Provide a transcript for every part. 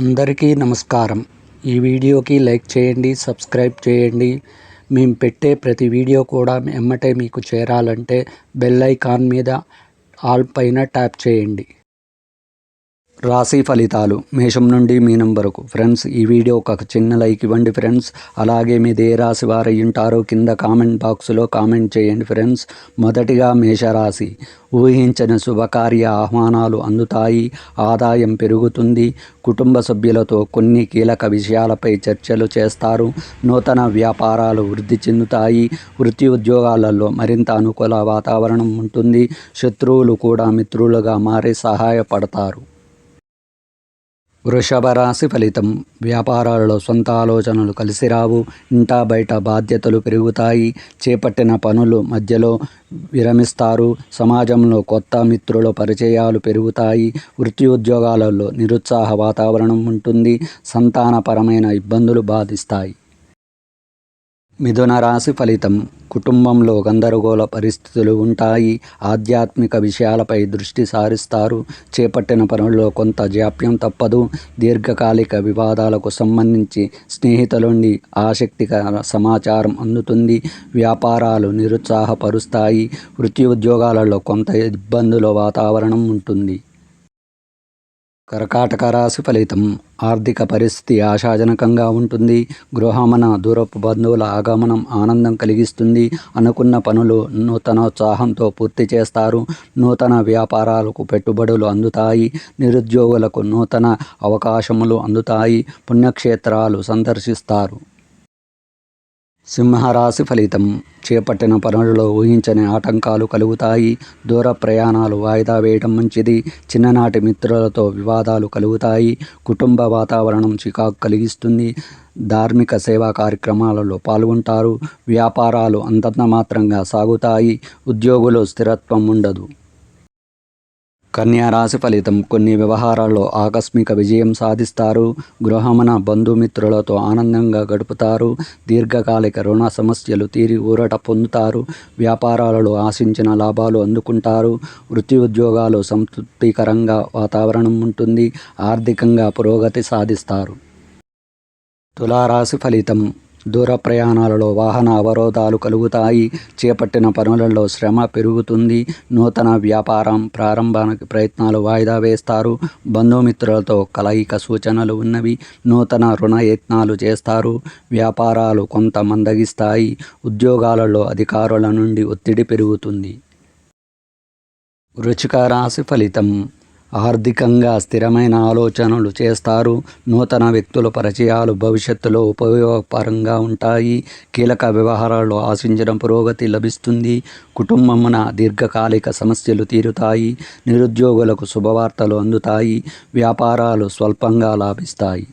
అందరికీ నమస్కారం. ఈ వీడియోకి లైక్ చేయండి, సబ్స్క్రైబ్ చేయండి. మేము పెట్టే ప్రతి వీడియో కూడా ఎమ్మటే మీకు చేరాలంటే బెల్ ఐకాన్ మీద ఆల్ పైన ట్యాప్ చేయండి. రాశి ఫలితాలు మేషం నుండి మీనం వరకు. ఫ్రెండ్స్, ఈ వీడియోకి ఒక చిన్న లైక్ ఇవ్వండి ఫ్రెండ్స్. అలాగే మీది ఏ రాశి వారు ఉంటారో కింద కామెంట్ బాక్స్లో కామెంట్ చేయండి ఫ్రెండ్స్. మొదటిగా మేషరాశి. ఊహించని శుభకార్య ఆహ్వానాలు అందుతాయి, ఆదాయం పెరుగుతుంది, కుటుంబ సభ్యులతో కొన్ని కీలక విషయాలపై చర్చలు చేస్తారు, నూతన వ్యాపారాలు వృద్ధి చెందుతాయి, వృత్తి ఉద్యోగాలలో మరింత అనుకూల వాతావరణం ఉంటుంది, శత్రువులు కూడా మిత్రులుగా మారి సహాయపడతారు. వృషభ రాశి ఫలితం. వ్యాపారాలలో సొంత ఆలోచనలు కలిసి రావు, ఇంటా బయట బాధ్యతలు పెరుగుతాయి, చేపట్టిన పనులు మధ్యలో విరమిస్తారు, సమాజంలో కొత్త మిత్రుల పరిచయాలు పెరుగుతాయి, వృత్తి ఉద్యోగాలలో నిరుత్సాహ వాతావరణం ఉంటుంది, సంతానపరమైన ఇబ్బందులు బాధిస్తాయి. మిథున రాశి ఫలితం. కుటుంబంలో గందరగోళ పరిస్థితులు ఉంటాయి, ఆధ్యాత్మిక విషయాలపై దృష్టి సారిస్తారు, చేపట్టిన పనుల్లో కొంత జాప్యం తప్పదు, దీర్ఘకాలిక వివాదాలకు సంబంధించి స్నేహితుల నుండి ఆసక్తికర సమాచారం అందుతుంది, వ్యాపారాలు నిరుత్సాహపరుస్తాయి, వృత్తి ఉద్యోగాలలో కొంత ఇబ్బందుల వాతావరణం ఉంటుంది. కర్కాటక రాశి ఫలితం. ఆర్థిక పరిస్థితి ఆశాజనకంగా ఉంటుంది, గృహమన దూరపు బంధువుల ఆగమనం ఆనందం కలిగిస్తుంది, అనుకున్న పనులు నూతనోత్సాహంతో పూర్తి చేస్తారు, నూతన వ్యాపారాలకు పెట్టుబడులు అందుతాయి, నిరుద్యోగులకు నూతన అవకాశములు అందుతాయి, పుణ్యక్షేత్రాలు సందర్శిస్తారు. సింహరాశి ఫలితం. చేపట్టిన పనులలో ఊహించని ఆటంకాలు కలుగుతాయి, దూర ప్రయాణాలు వాయిదా వేయడం మంచిది, చిన్ననాటి మిత్రులతో వివాదాలు కలుగుతాయి, కుటుంబ వాతావరణం చికాకు కలిగిస్తుంది, ధార్మిక సేవా కార్యక్రమాలలో పాల్గొంటారు, వ్యాపారాలు అంతంత మాత్రంగా సాగుతాయి, ఉద్యోగులు స్థిరత్వం ఉండదు. కన్యా రాశి ఫలితం. కొన్ని వ్యవహారాల్లో ఆకస్మిక విజయం సాధిస్తారు, గృహమున బంధుమిత్రులతో ఆనందంగా గడుపుతారు, దీర్ఘకాలిక రుణ సమస్యలు తీరి ఊరట పొందుతారు, వ్యాపారాలలో ఆశించిన లాభాలు అందుకుంటారు, వృత్తి ఉద్యోగాలు సంతృప్తికరంగా వాతావరణం ఉంటుంది, ఆర్థికంగా పురోగతి సాధిస్తారు. తులారాశి ఫలితం. దూర ప్రయాణాలలో వాహన అవరోధాలు కలుగుతాయి, చేపట్టిన పనులలో శ్రమ పెరుగుతుంది, నూతన వ్యాపారం ప్రారంభానికి ప్రయత్నాలు వాయిదా వేస్తారు, బంధుమిత్రులతో కలయిక సూచనలు ఉన్నవి, నూతన రుణ యత్నాలు చేస్తారు, వ్యాపారాలు కొంత మందగిస్తాయి, ఉద్యోగాలలో అధికారుల నుండి ఒత్తిడి పెరుగుతుంది. వృశ్చిక రాశి ఫలితం. ఆర్థికంగా స్థిరమైన ఆలోచనలు చేస్తారు, నూతన వ్యక్తుల పరిచయాలు భవిష్యత్తులో ఉపయోగకరంగా ఉంటాయి, కీలక వ్యవహారాల్లో ఆశించిన పురోగతి లభిస్తుంది, కుటుంబమున దీర్ఘకాలిక సమస్యలు తీరుతాయి, నిరుద్యోగులకు శుభవార్తలు అందుతాయి, వ్యాపారాలు స్వల్పంగా లాభిస్తాయి.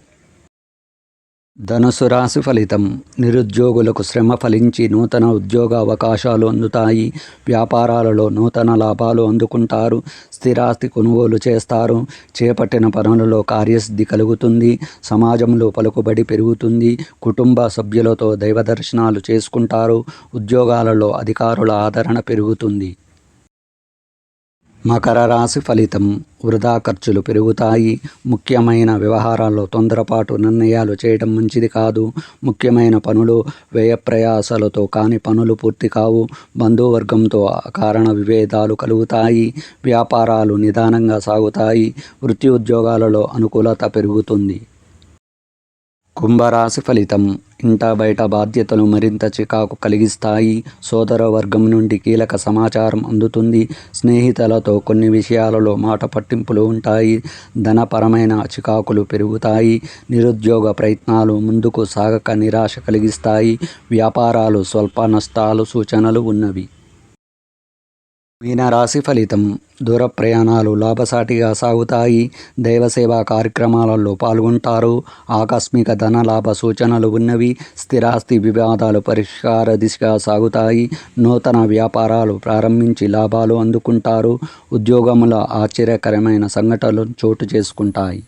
ధనుసు రాశి ఫలితం. నిరుద్యోగులకు శ్రమ ఫలించి నూతన ఉద్యోగ అవకాశాలు అందుతాయి, వ్యాపారాలలో నూతన లాభాలు అందుకుంటారు, స్థిరాస్తి కొనుగోలు చేస్తారు, చేపట్టిన పనులలో కార్యసిద్ధి కలుగుతుంది, సమాజంలో పలుకుబడి పెరుగుతుంది, కుటుంబ సభ్యులతో దైవ దర్శనాలు చేసుకుంటారు, ఉద్యోగాలలో అధికారుల ఆదరణ పెరుగుతుంది. మకర రాశి ఫలితం. వృధా ఖర్చులు పెరుగుతాయి, ముఖ్యమైన వ్యవహారాల్లో తొందరపాటు నిర్ణయాలు చేయడం మంచిది కాదు, ముఖ్యమైన పనులు వ్యయప్రయాసాలతో కాని పనులు పూర్తి కావు, బంధువర్గంతో అకారణ విభేదాలు కలుగుతాయి, వ్యాపారాలు నిదానంగా సాగుతాయి, వృత్తి ఉద్యోగాలలో అనుకూలత పెరుగుతుంది. కుంభరాశి ఫలితం. ఇంటా బయట బాధ్యతలు మరింత చికాకు కలిగిస్తాయి, సోదర వర్గం నుండి కీలక సమాచారం అందుతుంది, స్నేహితులతో కొన్ని విషయాలలో మాట పట్టింపులు ఉంటాయి, ధనపరమైన చికాకులు పెరుగుతాయి, నిరుద్యోగ ప్రయత్నాలు ముందుకు సాగక నిరాశ కలిగిస్తాయి, వ్యాపారాలు స్వల్ప నష్టాలు సూచనలు ఉన్నవి. మీనరాశి ఫలితం. దూర ప్రయాణాలు లాభసాటిగా సాగుతాయి, దైవసేవా కార్యక్రమాలలో పాల్గొంటారు, ఆకస్మిక ధన లాభ సూచనలు ఉన్నవి, స్థిరాస్తి వివాదాలు పరిష్కార దిశగా సాగుతాయి, నూతన వ్యాపారాలు ప్రారంభించి లాభాలు అందుకుంటారు, ఉద్యోగముల ఆశ్చర్యకరమైన సంఘటనలు చోటు చేసుకుంటాయి.